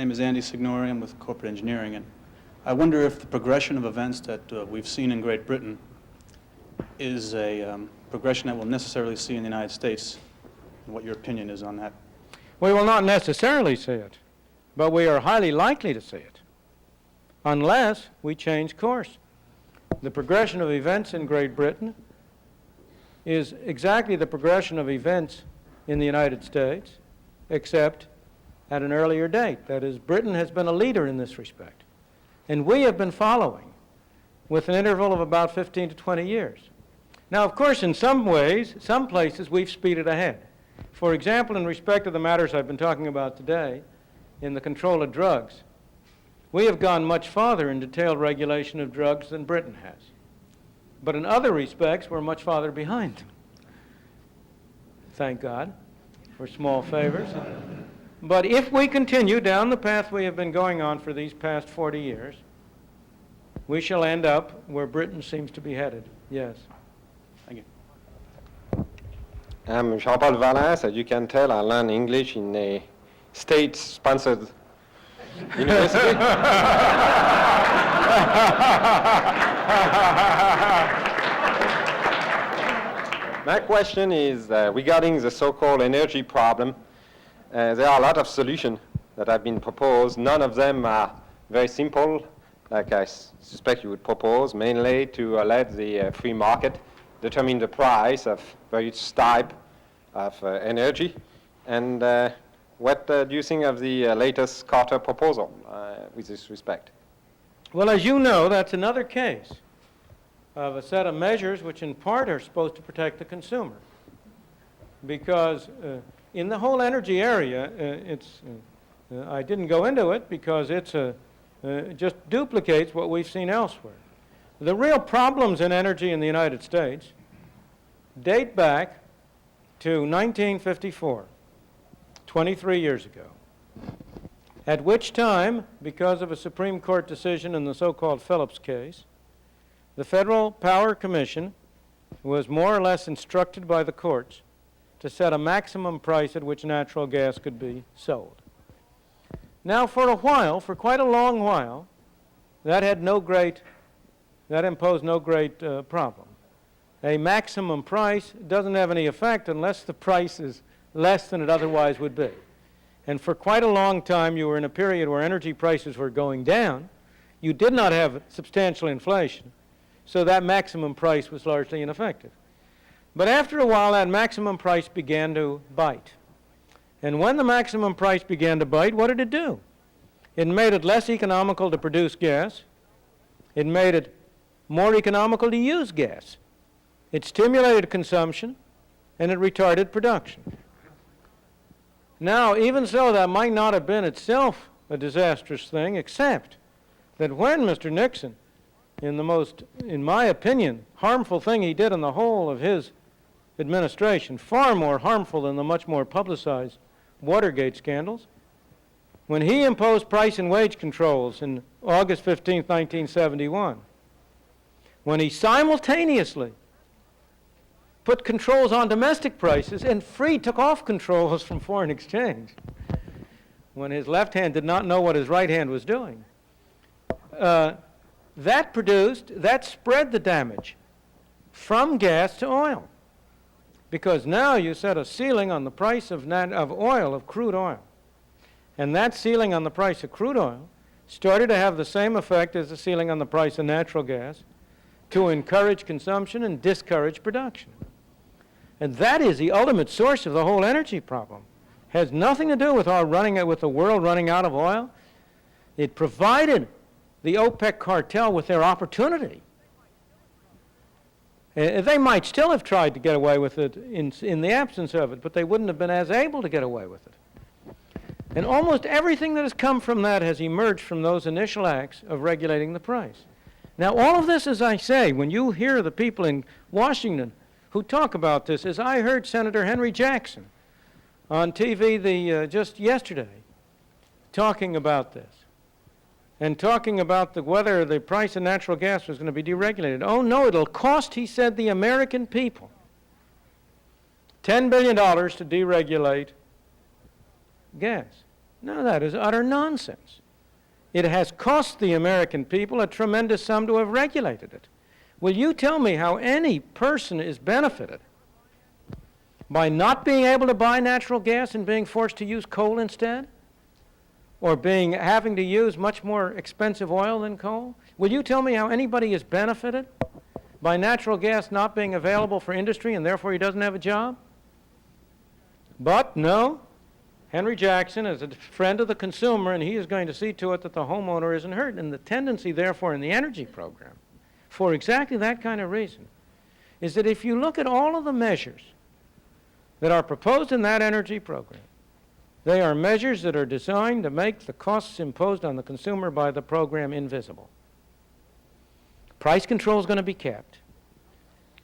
name is Andy Signori. I'm with Corporate Engineering, and I wonder if the progression of events that we've seen in Great Britain is a progression that we'll necessarily see in the United States, and what your opinion is on that. We will not necessarily see it, but we are highly likely to see it, unless we change course. The progression of events in Great Britain is exactly the progression of events in the United States, except at an earlier date. That is, Britain has been a leader in this respect. And we have been following with an interval of about 15 to 20 years. Now, of course, in some ways, some places, we've speeded ahead. For example, in respect to the matters I've been talking about today, in the control of drugs, we have gone much farther in detailed regulation of drugs than Britain has. But in other respects, we're much farther behind them. Thank God for small favors. But if we continue down the path we have been going on for these past 40 years, we shall end up where Britain seems to be headed. Yes. Thank you. I'm Jean-Paul Valence. As you can tell, I learned English in a state-sponsored university. My question is regarding the so-called energy problem. There are a lot of solutions that have been proposed. None of them are very simple, like I suspect you would propose, mainly to let the free market determine the price of various type of energy. And what do you think of the latest Carter proposal with this respect? Well, as you know, that's another case of a set of measures which in part are supposed to protect the consumer. Because in the whole energy area, I didn't go into it because it just duplicates what we've seen elsewhere. The real problems in energy in the United States date back to 1954, 23 years ago, at which time, because of a Supreme Court decision in the so-called Phillips case, the Federal Power Commission was more or less instructed by the courts to set a maximum price at which natural gas could be sold. Now, for a while, for quite a long while, that imposed no great problem. A maximum price doesn't have any effect unless the price is less than it otherwise would be. And for quite a long time, you were in a period where energy prices were going down. You did not have substantial inflation, so that maximum price was largely ineffective. But after a while, that maximum price began to bite. And when the maximum price began to bite, what did it do? It made it less economical to produce gas. It made it more economical to use gas. It stimulated consumption, and it retarded production. Now, even so, that might not have been itself a disastrous thing, except that when Mr. Nixon, in the most, in my opinion, harmful thing he did in the whole of his administration, far more harmful than the much more publicized Watergate scandals, when he imposed price and wage controls in August 15, 1971, when he simultaneously put controls on domestic prices and took off controls from foreign exchange, when his left hand did not know what his right hand was doing, that spread the damage from gas to oil. Because now you set a ceiling on the price of oil, of crude oil. And that ceiling on the price of crude oil started to have the same effect as the ceiling on the price of natural gas, to encourage consumption and discourage production. And that is the ultimate source of the whole energy problem. Has nothing to do with with the world running out of oil. It provided the OPEC cartel with their opportunity. They might still have tried to get away with it in the absence of it, but they wouldn't have been as able to get away with it. And almost everything that has come from that has emerged from those initial acts of regulating the price. Now, all of this, as I say, when you hear the people in Washington who talk about this, as I heard Senator Henry Jackson on TV just yesterday talking about this, and talking about whether the price of natural gas was going to be deregulated. Oh, no, it'll cost, he said, the American people $10 billion to deregulate gas. No, that is utter nonsense. It has cost the American people a tremendous sum to have regulated it. Will you tell me how any person is benefited by not being able to buy natural gas and being forced to use coal instead? Or having to use much more expensive oil than coal? Will you tell me how anybody is benefited by natural gas not being available for industry and therefore he doesn't have a job? But no, Henry Jackson is a friend of the consumer, and he is going to see to it that the homeowner isn't hurt. And the tendency, therefore, in the energy program, for exactly that kind of reason, is that if you look at all of the measures that are proposed in that energy program, they are measures that are designed to make the costs imposed on the consumer by the program invisible. Price control is going to be kept.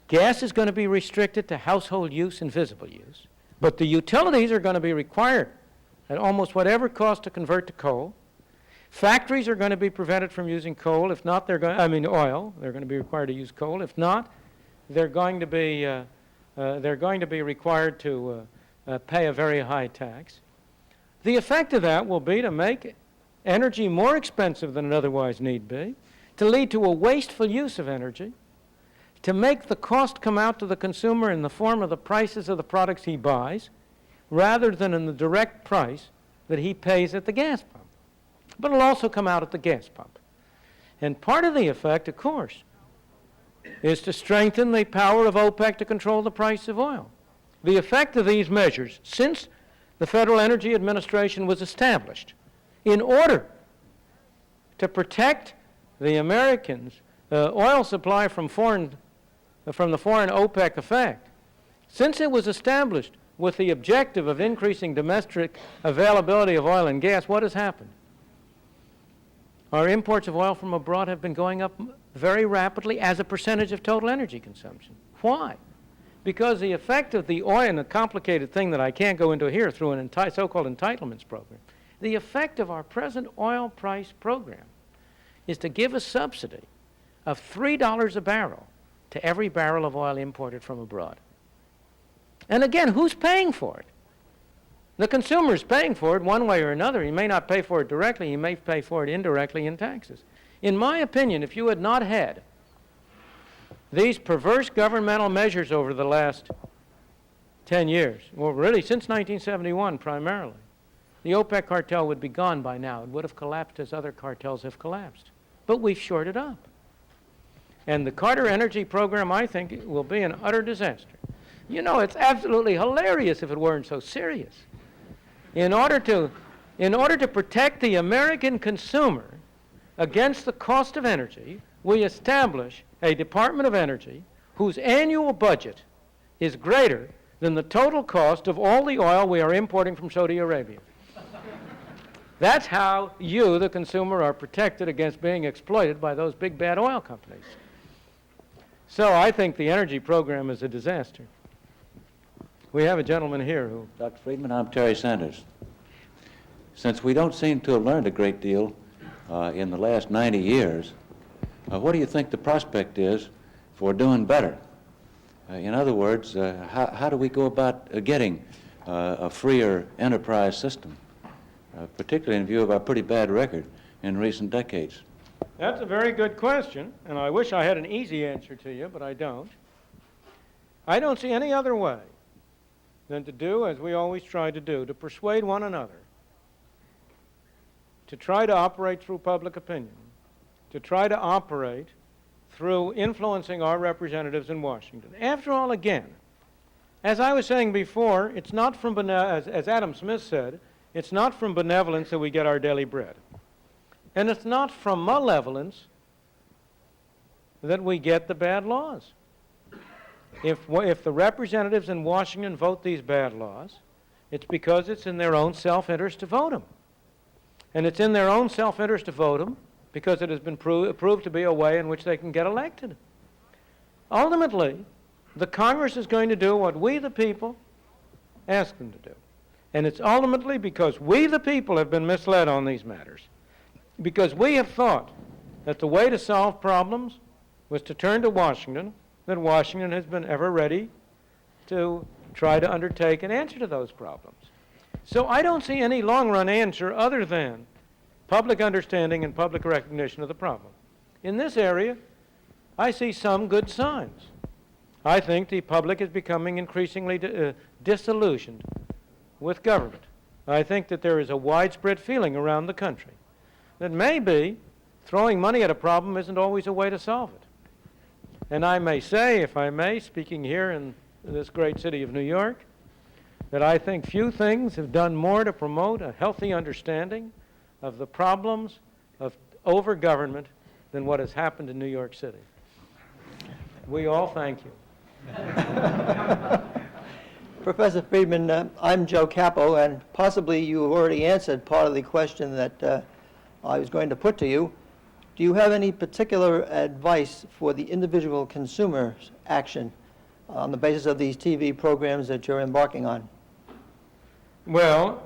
Gas is going to be restricted to household use and visible use. But the utilities are going to be required at almost whatever cost to convert to coal. Factories are going to be prevented from using coal. If not, oil. They're going to be required to use coal. If not, they're going to be required to pay a very high tax. The effect of that will be to make energy more expensive than it otherwise need be, to lead to a wasteful use of energy, to make the cost come out to the consumer in the form of the prices of the products he buys, rather than in the direct price that he pays at the gas pump. But it'll also come out at the gas pump. And part of the effect, of course, is to strengthen the power of OPEC to control the price of oil. The effect of these measures, since the Federal Energy Administration was established, in order to protect the Americans' oil supply from the foreign OPEC effect, since it was established with the objective of increasing domestic availability of oil and gas, what has happened? Our imports of oil from abroad have been going up very rapidly as a percentage of total energy consumption. Why? Because the effect of the oil, and a complicated thing that I can't go into here through an so-called entitlements program, the effect of our present oil price program is to give a subsidy of $3 a barrel to every barrel of oil imported from abroad. And again, who's paying for it? The consumer is paying for it one way or another. He may not pay for it directly. He may pay for it indirectly in taxes. In my opinion, if you had not had these perverse governmental measures over the last 10 years, well, really since 1971 primarily, the OPEC cartel would be gone by now. It would have collapsed as other cartels have collapsed. But we've shored it up. And the Carter Energy Program, I think, will be an utter disaster. You know, it's absolutely hilarious if it weren't so serious. In order to protect the American consumer against the cost of energy, we establish a Department of Energy whose annual budget is greater than the total cost of all the oil we are importing from Saudi Arabia. That's how you, the consumer, are protected against being exploited by those big bad oil companies. So I think the energy program is a disaster. We have a gentleman here who... Dr. Friedman, I'm Terry Sanders. Since we don't seem to have learned a great deal in the last 90 years, what do you think the prospect is for doing better? In other words, how do we go about getting a freer enterprise system, particularly in view of our pretty bad record in recent decades? That's a very good question, and I wish I had an easy answer to you, but I don't. I don't see any other way than to do as we always try to do, to persuade one another, to try to operate through public opinion, to try to operate through influencing our representatives in Washington. After all, again, as I was saying before, it's not from, as Adam Smith said, it's not from benevolence that we get our daily bread. And it's not from malevolence that we get the bad laws. If the representatives in Washington vote these bad laws, it's because it's in their own self-interest to vote them. And it's in their own self-interest to vote them because it has been proved to be a way in which they can get elected. Ultimately, the Congress is going to do what we, the people, ask them to do. And it's ultimately because we, the people, have been misled on these matters. Because we have thought that the way to solve problems was to turn to Washington, that Washington has been ever ready to try to undertake an answer to those problems. So I don't see any long-run answer other than public understanding and public recognition of the problem. In this area, I see some good signs. I think the public is becoming increasingly disillusioned with government. I think that there is a widespread feeling around the country that maybe throwing money at a problem isn't always a way to solve it. And I may say, if I may, speaking here in this great city of New York, that I think few things have done more to promote a healthy understanding of the problems of over-government than what has happened in New York City. We all thank you. Professor Friedman, I'm Joe Capo, and possibly you have already answered part of the question that I was going to put to you. Do you have any particular advice for the individual consumer's action on the basis of these TV programs that you're embarking on? Well,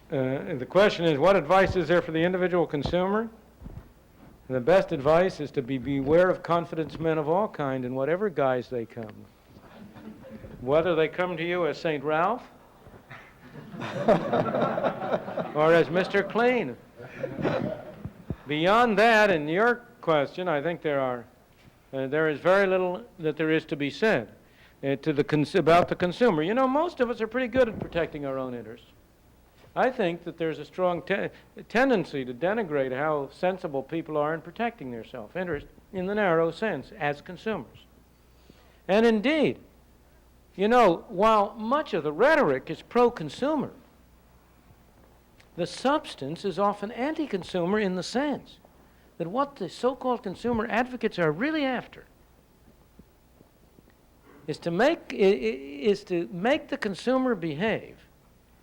the question is, what advice is there for the individual consumer? The best advice is to beware of confidence men of all kind in whatever guise they come. Whether they come to you as St. Ralph or as Mr. Clean. Beyond that, in your question, I think there is very little that there is to be said about the consumer. You know, most of us are pretty good at protecting our own interests. I think that there's a strong tendency to denigrate how sensible people are in protecting their self-interest in the narrow sense as consumers. And indeed, you know, while much of the rhetoric is pro-consumer, the substance is often anti-consumer in the sense that what the so-called consumer advocates are really after is to make the consumer behave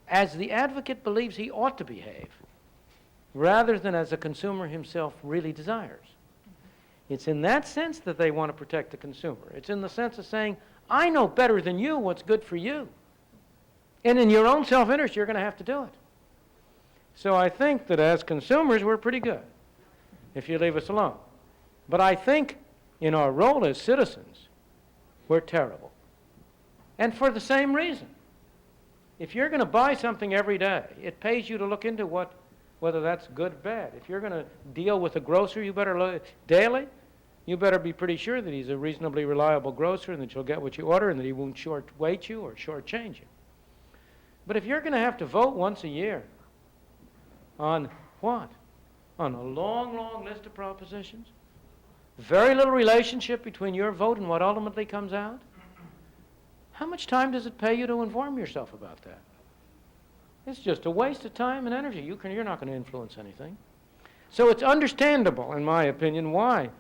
as the advocate believes he ought to behave, rather than as the consumer himself really desires. It's in that sense that they want to protect the consumer. It's in the sense of saying, I know better than you what's good for you. And in your own self-interest, you're going to have to do it. So I think that as consumers, we're pretty good, if you leave us alone. But I think in our role as citizens, we're terrible. And for the same reason. If you're going to buy something every day, it pays you to look into whether that's good or bad. If you're going to deal with a grocer, you better look daily. You better be pretty sure that he's a reasonably reliable grocer and that you'll get what you order and that he won't short-weight you or short-change you. But if you're going to have to vote once a year on what? On a long, long list of propositions, very little relationship between your vote and what ultimately comes out, how much time does it pay you to inform yourself about that? It's just a waste of time and energy. You're not going to influence anything. So it's understandable, in my opinion, why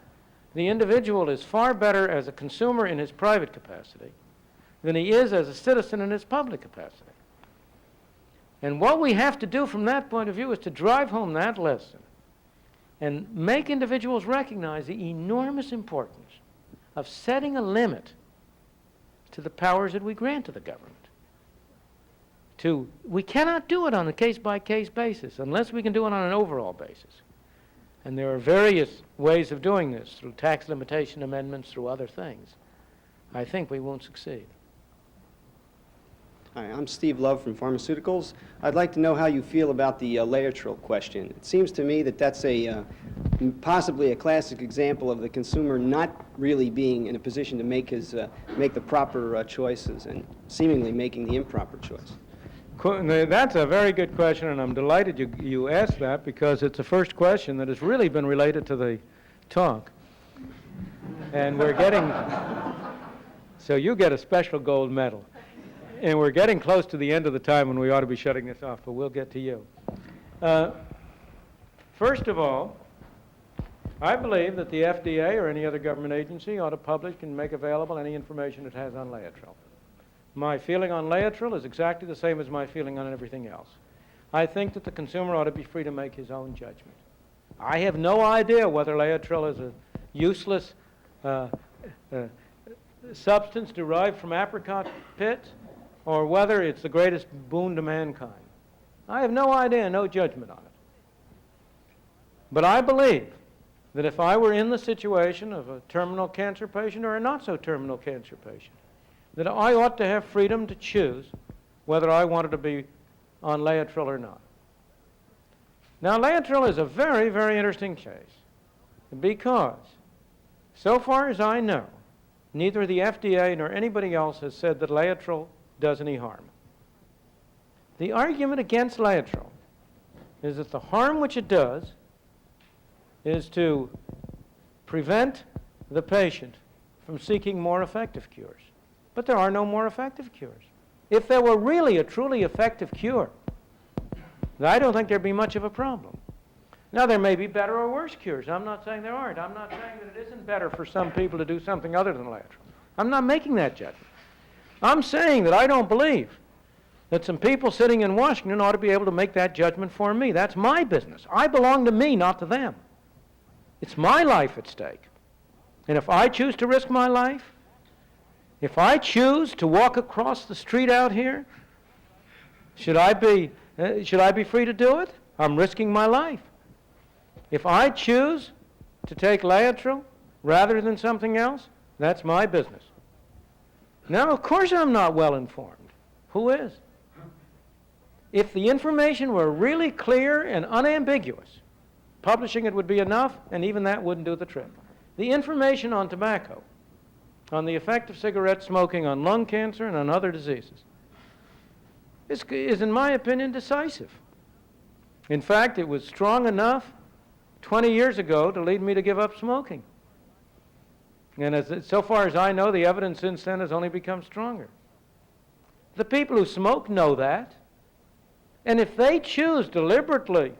the individual is far better as a consumer in his private capacity than he is as a citizen in his public capacity. And what we have to do from that point of view is to drive home that lesson and make individuals recognize the enormous importance of setting a limit to the powers that we grant to the government. We cannot do it on a case-by-case basis unless we can do it on an overall basis. And there are various ways of doing this, through tax limitation amendments, through other things. I think we won't succeed. Hi, I'm Steve Love from Pharmaceuticals. I'd like to know how you feel about the Laetrile question. It seems to me that that's possibly a classic example of the consumer not really being in a position to make the proper choices and seemingly making the improper choice. That's a very good question, and I'm delighted you asked that because it's the first question that has really been related to the talk. And we're getting, so you get a special gold medal. And we're getting close to the end of the time when we ought to be shutting this off, but we'll get to you. First of all, I believe that the FDA or any other government agency ought to publish and make available any information it has on Laetrile. My feeling on Laetrile is exactly the same as my feeling on everything else. I think that the consumer ought to be free to make his own judgment. I have no idea whether Laetrile is a useless substance derived from apricot pits or whether it's the greatest boon to mankind. I have no idea, no judgment on it. But I believe that if I were in the situation of a terminal cancer patient or a not-so-terminal cancer patient, that I ought to have freedom to choose whether I wanted to be on Laetrile or not. Now, Laetrile is a very, very interesting case because, so far as I know, neither the FDA nor anybody else has said that Laetrile does any harm. The argument against Laetrile is that the harm which it does is to prevent the patient from seeking more effective cures. But there are no more effective cures. If there were really a truly effective cure, I don't think there'd be much of a problem. Now, there may be better or worse cures. I'm not saying there aren't. I'm not saying that it isn't better for some people to do something other than Laetrile. I'm not making that judgment. I'm saying that I don't believe that some people sitting in Washington ought to be able to make that judgment for me. That's my business. I belong to me, not to them. It's my life at stake. And if I choose to risk my life, if I choose to walk across the street out here, should I be free to do it? I'm risking my life. If I choose to take Laetrile rather than something else, that's my business. Now, of course I'm not well informed. Who is? If the information were really clear and unambiguous, publishing it would be enough, and even that wouldn't do the trick. The information on tobacco, on the effect of cigarette smoking on lung cancer and on other diseases, is, in my opinion, decisive. In fact, it was strong enough 20 years ago to lead me to give up smoking. And so far as I know, the evidence since then has only become stronger. The people who smoke know that. And if they choose deliberately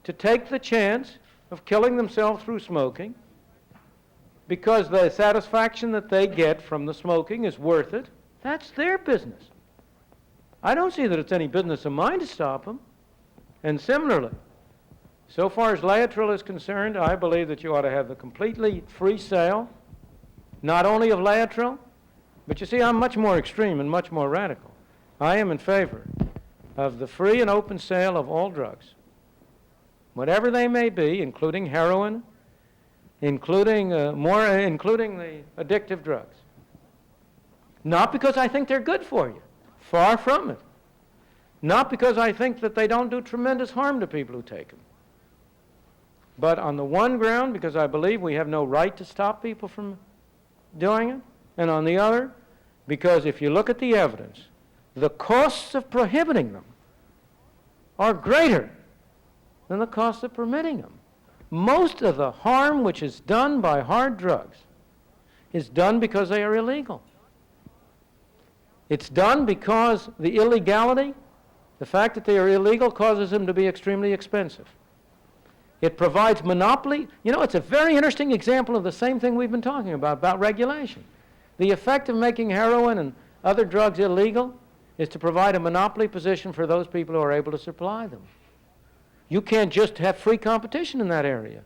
to take the chance of killing themselves through smoking, because the satisfaction that they get from the smoking is worth it, that's their business. I don't see that it's any business of mine to stop them. And similarly, so far as Laetrile is concerned, I believe that you ought to have the completely free sale, not only of Laetrile, but you see, I'm much more extreme and much more radical. I am in favor of the free and open sale of all drugs, whatever they may be, including heroin, including the addictive drugs. Not because I think they're good for you, far from it. Not because I think that they don't do tremendous harm to people who take them. But on the one ground, because I believe we have no right to stop people from doing it, and on the other, because if you look at the evidence, the costs of prohibiting them are greater than the cost of permitting them. Most of the harm which is done by hard drugs is done because they are illegal. It's done because the illegality, the fact that they are illegal, causes them to be extremely expensive. It provides monopoly. You know, it's a very interesting example of the same thing we've been talking about regulation. The effect of making heroin and other drugs illegal is to provide a monopoly position for those people who are able to supply them. You can't just have free competition in that area.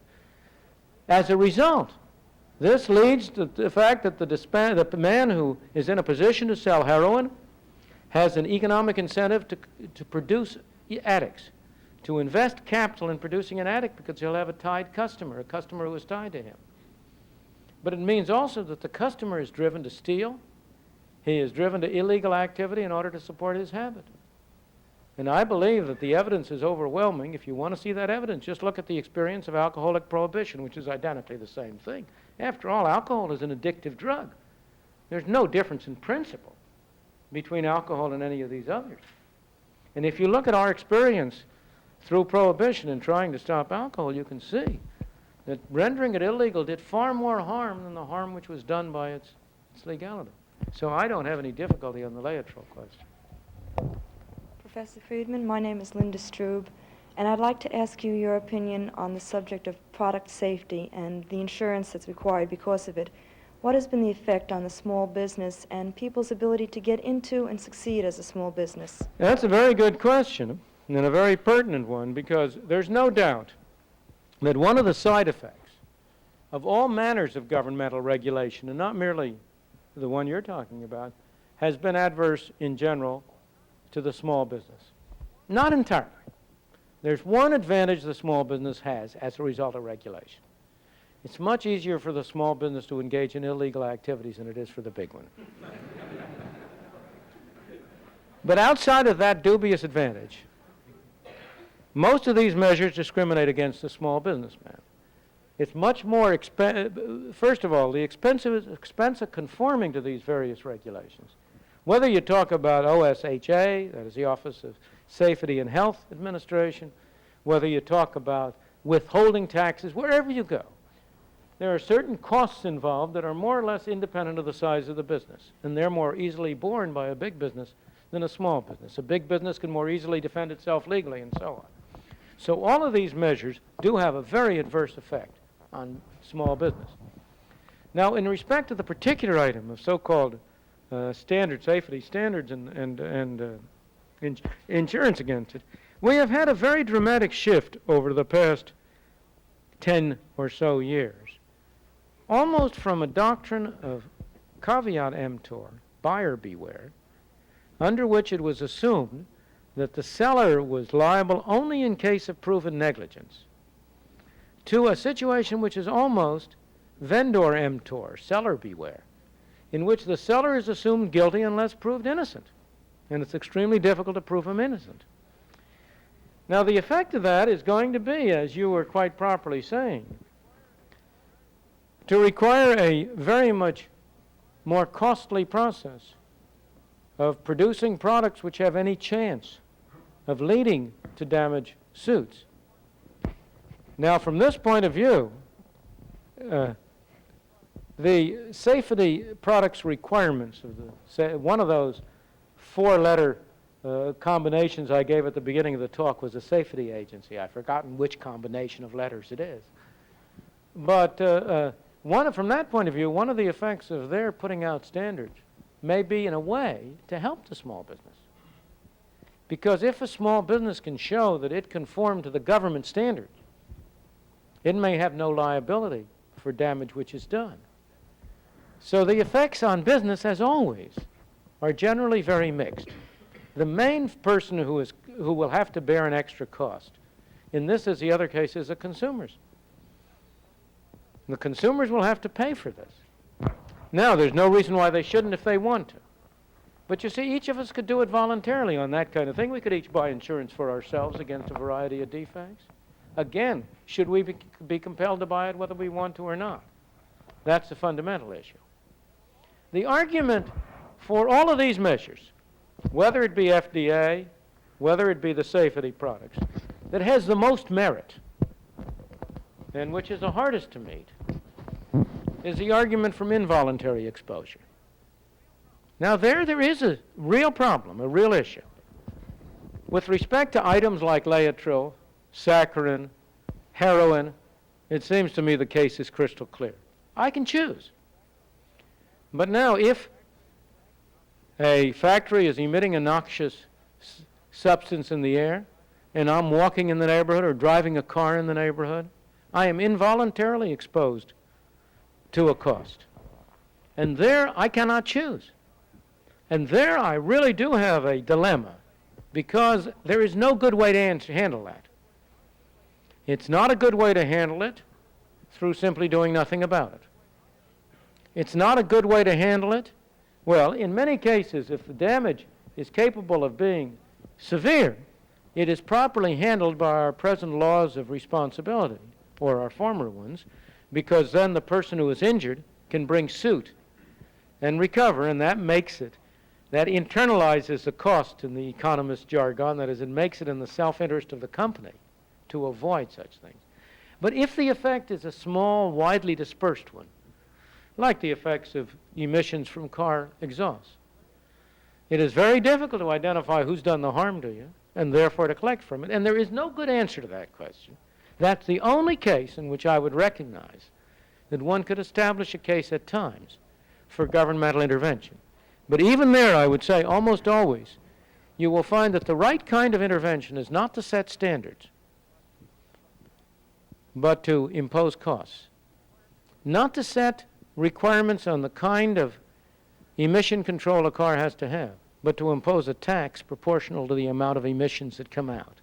As a result, this leads to the fact that the man who is in a position to sell heroin has an economic incentive to produce addicts, to invest capital in producing an addict, because he'll have a tied customer, a customer who is tied to him. But it means also that the customer is driven to steal. He is driven to illegal activity in order to support his habit. And I believe that the evidence is overwhelming. If you want to see that evidence, just look at the experience of alcoholic prohibition, which is identically the same thing. After all, alcohol is an addictive drug. There's no difference in principle between alcohol and any of these others. And if you look at our experience through prohibition in trying to stop alcohol, you can see that rendering it illegal did far more harm than the harm which was done by its legality. So I don't have any difficulty on the Laetrile question. Professor Friedman, my name is Linda Strube, and I'd like to ask you your opinion on the subject of product safety and the insurance that's required because of it. What has been the effect on the small business and people's ability to get into and succeed as a small business? That's a very good question, and a very pertinent one, because there's no doubt that one of the side effects of all manners of governmental regulation, and not merely the one you're talking about, has been adverse in general to the small business. Not entirely. There's one advantage the small business has as a result of regulation. It's much easier for the small business to engage in illegal activities than it is for the big one. But outside of that dubious advantage, most of these measures discriminate against the small businessman. It's much more first of all, the expense of conforming to these various regulations. Whether you talk about OSHA, that is the Office of Safety and Health Administration, whether you talk about withholding taxes, wherever you go, there are certain costs involved that are more or less independent of the size of the business, and they're more easily borne by a big business than a small business. A big business can more easily defend itself legally and so on. So all of these measures do have a very adverse effect on small business. Now, in respect to the particular item of so-called safety standards and insurance against it, we have had a very dramatic shift over the past 10 or so years, almost from a doctrine of caveat emptor, buyer beware, under which it was assumed that the seller was liable only in case of proven negligence, to a situation which is almost vendor emptor, seller beware, in which the seller is assumed guilty unless proved innocent, and it's extremely difficult to prove him innocent. Now, the effect of that is going to be, as you were quite properly saying, to require a very much more costly process of producing products which have any chance of leading to damage suits. Now, from this point of view, the safety products requirements of one of those four-letter combinations I gave at the beginning of the talk was a safety agency. I've forgotten which combination of letters it is. But from that point of view, one of the effects of their putting out standards may be, in a way, to help the small business. Because if a small business can show that it conformed to the government standards, it may have no liability for damage which is done. So the effects on business, as always, are generally very mixed. The main person who will have to bear an extra cost, in this as the other case, is the consumers. The consumers will have to pay for this. Now, there's no reason why they shouldn't if they want to. But you see, each of us could do it voluntarily on that kind of thing. We could each buy insurance for ourselves against a variety of defects. Again, should we be compelled to buy it whether we want to or not? That's the fundamental issue. The argument for all of these measures, whether it be FDA, whether it be the safety products, that has the most merit, and which is the hardest to meet, is the argument from involuntary exposure. Now, there is a real problem, a real issue. With respect to items like Laetrile, saccharin, heroin, it seems to me the case is crystal clear. I can choose. But now, if a factory is emitting a noxious substance in the air, and I'm walking in the neighborhood or driving a car in the neighborhood, I am involuntarily exposed to a cost. And there I cannot choose. And there I really do have a dilemma, because there is no good way to handle that. It's not a good way to handle it through simply doing nothing about it. It's not a good way to handle it. Well, in many cases, if the damage is capable of being severe, it is properly handled by our present laws of responsibility, or our former ones, because then the person who is injured can bring suit and recover, and that internalizes the cost in the economist's jargon. That is, it makes it in the self-interest of the company to avoid such things. But if the effect is a small, widely dispersed one, like the effects of emissions from car exhaust, it is very difficult to identify who's done the harm to you, and therefore to collect from it. And there is no good answer to that question. That's the only case in which I would recognize that one could establish a case at times for governmental intervention. But even there, I would say, almost always, you will find that the right kind of intervention is not to set standards, but to impose costs. Not to set requirements on the kind of emission control a car has to have, but to impose a tax proportional to the amount of emissions that come out.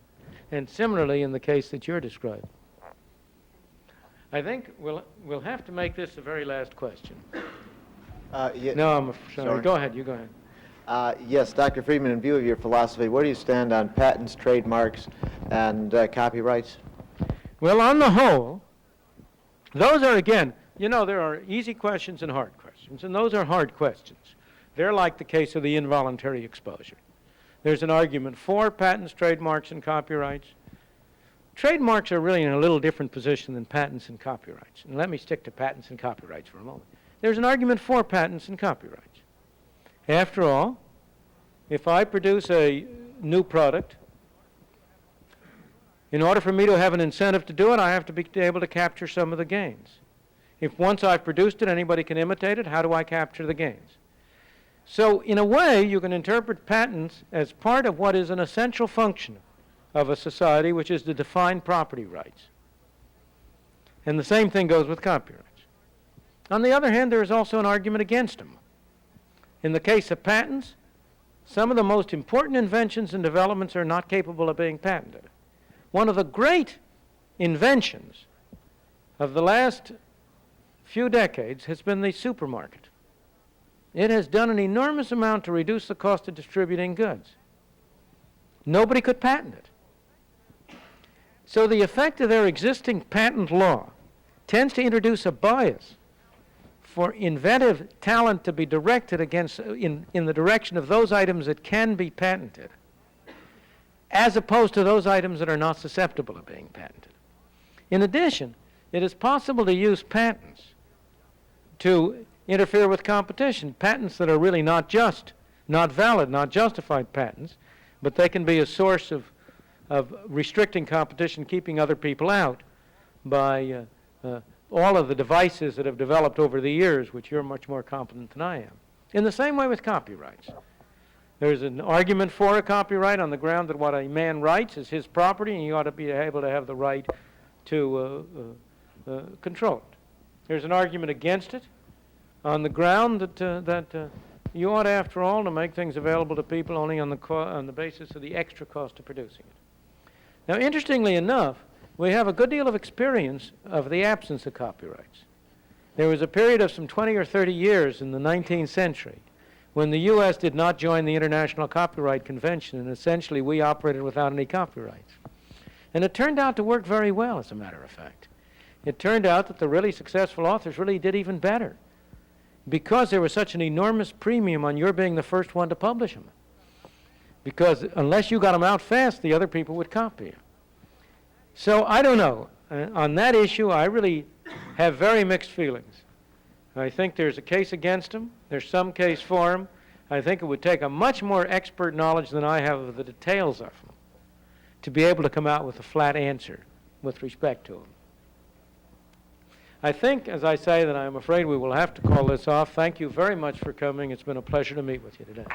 And similarly in the case that you're describing. I think we'll have to make this the very last question. Yeah, No, I'm sorry. sorry. Go ahead. You go ahead. Yes, Dr. Friedman, in view of your philosophy, where do you stand on patents, trademarks, and copyrights? Well, on the whole, those are, again, you know, there are easy questions and hard questions, and those are hard questions. They're like the case of the involuntary exposure. There's an argument for patents, trademarks, and copyrights. Trademarks are really in a little different position than patents and copyrights. And let me stick to patents and copyrights for a moment. There's an argument for patents and copyrights. After all, if I produce a new product, in order for me to have an incentive to do it, I have to be able to capture some of the gains. If once I've produced it, anybody can imitate it, how do I capture the gains? So in a way, you can interpret patents as part of what is an essential function of a society, which is to define property rights. And the same thing goes with copyrights. On the other hand, there is also an argument against them. In the case of patents, some of the most important inventions and developments are not capable of being patented. One of the great inventions of the last few decades has been the supermarket. It has done an enormous amount to reduce the cost of distributing goods. Nobody could patent it. So the effect of their existing patent law tends to introduce a bias for inventive talent to be directed against, in the direction of those items that can be patented, as opposed to those items that are not susceptible of being patented. In addition, it is possible to use patents to interfere with competition, patents that are really not just, not valid, not justified patents, but they can be a source of restricting competition, keeping other people out by all of the devices that have developed over the years, which you're much more competent than I am. In the same way with copyrights. There's an argument for a copyright on the ground that what a man writes is his property, and you ought to be able to have the right to control it. There's an argument against it on the ground that you ought, after all, to make things available to people only on the basis of the extra cost of producing it. Now, interestingly enough, we have a good deal of experience of the absence of copyrights. There was a period of some 20 or 30 years in the 19th century when the U.S. did not join the International Copyright Convention, and essentially we operated without any copyrights. And it turned out to work very well, as a matter of fact. It turned out that the really successful authors really did even better, because there was such an enormous premium on your being the first one to publish them. Because unless you got them out fast, the other people would copy you. So I don't know. On that issue, I really have very mixed feelings. I think there's a case against them. There's some case for them. I think it would take a much more expert knowledge than I have of the details of them to be able to come out with a flat answer with respect to them. I think, as I say, that I'm afraid we will have to call this off. Thank you very much for coming. It's been a pleasure to meet with you today.